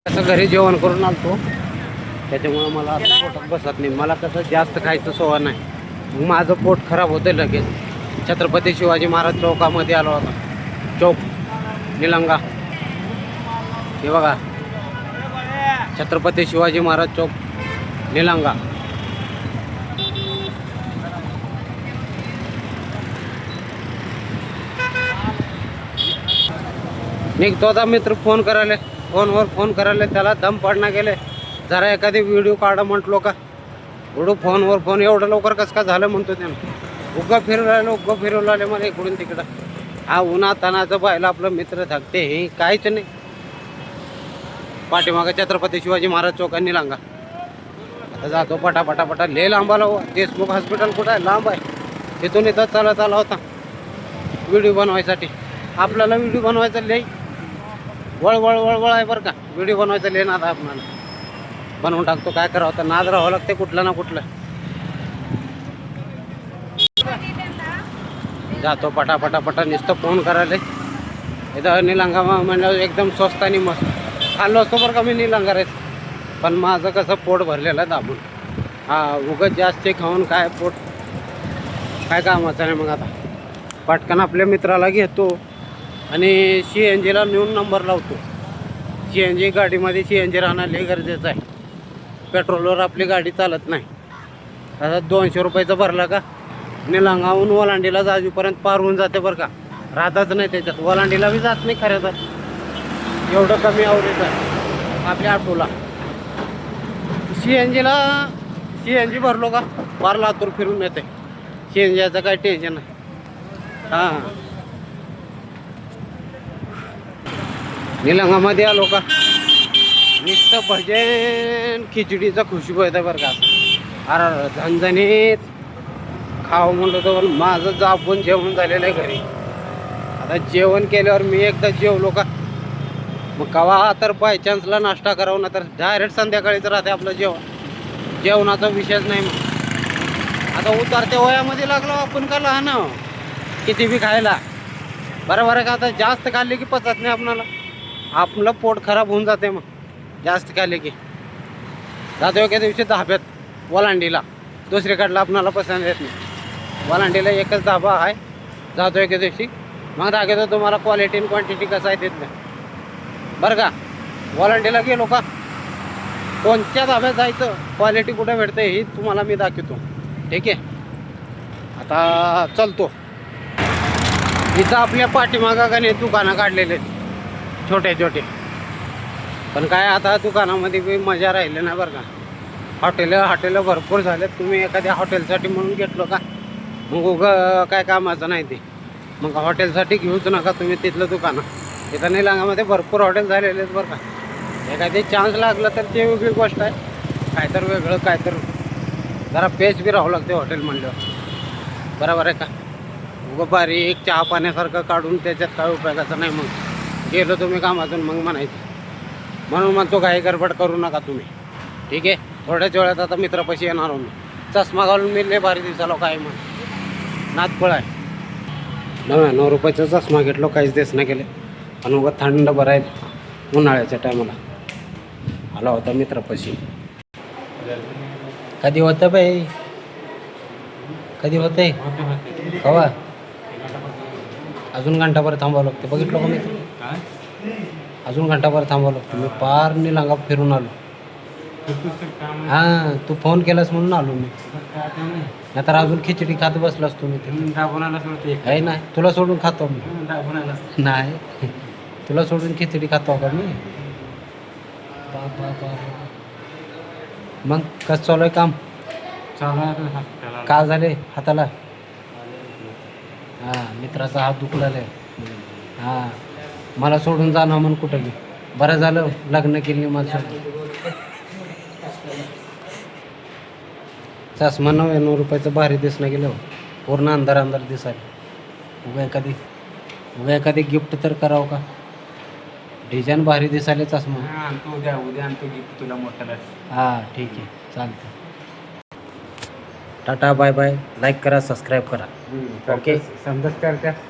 असं घरी जेवण करून आलतो, त्याच्यामुळं मला आता पोटात बसत नाही. मला कसं जास्त खायचं सवय नाही, मग माझं पोट खराब होतं लगेच. छत्रपती शिवाजी महाराज चौकामध्ये आलो होता, चौक निलंगा. हे बघा, छत्रपती शिवाजी महाराज चौक निलंगा. निघतो आता मित्र फोन करायला, फोनवर फोन करायला, त्याला दम पडणं गेले. जरा एखादी व्हिडिओ काढा म्हटलो का, एवढं फोनवर फोन एवढं लवकर कसं काय झालं म्हणतो त्यानं. उगं फिरू राहिले मला इकडून तिकडं. हा उन्हा तानाचं पाहिलं आपलं मित्र थकते, हे काहीच नाही. पाठीमागं छत्रपती शिवाजी महाराज चौक आणि निलंगा. आता जातो पटापटा. लय लांब आला हो. देशमुख हॉस्पिटल कुठं आहे? लांब आहे. तिथून इथं चालत आला होता व्हिडिओ बनवायसाठी. आपल्याला व्हिडिओ बनवायचा लय वळ आहे बरं का. व्हिडिओ बनवायचा लय नाद आपल्याला. बनवून टाकतो, काय करावं होतं, नाद राहावं लागते कुठलं ना कुठलं. जातो पटापटा नुसतं फोन करायला. इथं निलंगा म्हणलं एकदम स्वस्त आणि मस्त. खाल्लो असतो बरं का मी निलंगा रे, पण माझं कसं पोट भरलेलं आहे दाबून. हा उगत जास्त खाऊन काय पोट काय कामाचं नाही. मग आता पटकन आपल्या मित्राला घेतो आणि CNG ला नेऊन नंबर लावतो. CNG गाडीमध्ये CNG राहणं लय गरजेचं आहे. पेट्रोलवर आपली गाडी चालत नाही. आता 200 रुपयाचं भरला का निलंगाहून ओलांडीला जाजूपर्यंत पार होऊन जाते बरं का. राहतच नाही त्याच्यात, ओलांडीला बी जात नाही खरं तर. एवढं कमी आवरेज आहे आपल्या ऑटोला. CNG भरलो का पार लातूर फिरून येते. CNGचं काही टेन्शन नाही. हां, निलंगामध्ये आलो का नुसतं भजन खिचडीचा खुशबू येतं बरं का. अरे झणझणीत खावं म्हणलं तर माझं जापून जेवण झालेलं आहे घरी. आता जेवण केल्यावर मी एकदा जेवलो का मग कवा तर बाय चान्सला नाश्ता करावं ना तर डायरेक्ट संध्याकाळीच राहते आपलं जेवण. जेवणाचा विषयच नाही. मग आता उतरत्या वयामध्ये लागलो आपण का लहान किती बी खायला. बरोबर आहे का. आता जास्त खाल्ले की पचत नाही आपणाला, आपलं पोट खराब होऊन जाते. मग जास्त खाल्ले की जातो एका दिवशी धाब्यात ओलांडीला. दुसरीकडला आपणाला पसंत येत नाही. ओलांडीला एकच धाबा आहे, जातो एका दिवशी. मग दाखवतो तुम्हाला क्वालिटी आणि क्वांटिटी कसं आहे तिथलं बरं का. ओलांडीला गेलो का कोणत्या धाब्यात जायचं, क्वालिटी कुठे भेटते ही तुम्हाला मी दाखवतो. ठीक आहे, आता चलतो. इथं आपल्या पाठीमागा का नाही दुकानं काढलेले छोटे. पण काय आता दुकानामध्ये बी मजा राहिली नाही बरं का. हॉटेल भरपूर झालेत. तुम्ही एखाद्या हॉटेलसाठी म्हणून घेतलो का मग उगं काय कामाचं नाही ते. मग हॉटेलसाठी घेऊच नका तुम्ही तिथलं दुकानं. इथं निलंगामध्ये भरपूर हॉटेल झालेले आहेत बरं का. एखादी चान्स लागला तर ते वेगळी गोष्ट आहे. काय तर वेगळं काय तर जरा पेच बी राहावं लागते हॉटेल म्हणल्यावर. बरोबर आहे का. उगं बारीक चहा पाण्यासारखं काढून त्याच्यात काय उपयोगाचं नाही. मग गेलो तुम्ही कामातून मग म्हणायचं. म्हणून म्हणतो काही गडबड करू नका तुम्ही. ठीक आहे, थोड्याच वेळात आता मित्रापाशी येणार आहो मी. चष्मा घालून मी लय भारी दिसालो काय म्हण नादफळ आहे. 99 रुपयाचा चष्मा घेतलो, काहीच देस नाही केले. पण उगा थंड बरं आहे उन्हाळ्याच्या टायमाला आला होता मित्रापाशी. कधी होतं बाई, कधी होतंय कवा. अजून घंटाभर थांबावं लागतं. बघितलं का मित्र, अजून घंटाभर थांबावं लागतं. मी पार निलंगा फिरून आलो. हां, तू फोन केलास म्हणून आलो मी. नाहीतर अजून खिचडी खात बसलास तुम्ही. आहे ना, तुला सोडून खातो मी. नाही, तुला सोडून खिचडी खातो का मी. मग कसं चालू आहे काम. का झाले हाताला. हां, मित्राचा हात दुखलेला आहे. हां, मला सोडून जाणं म्हणून कुठं मी. बरं झालं लग्न केली माझं. चष्मा 99 रुपयाचं भारी दिसणं गेलं. पूर्ण अंधार दिसायला. उगा एखादी गिफ्ट तर करावं का. डिझाईन भारी दिसायला चष्मा. उद्या आणतो गिफ्ट तुला मोठा. हां ठीक आहे, चालतं. Tata bye bye. लाईक करा, सबस्क्राईब करा. ओके, समजत करत्या.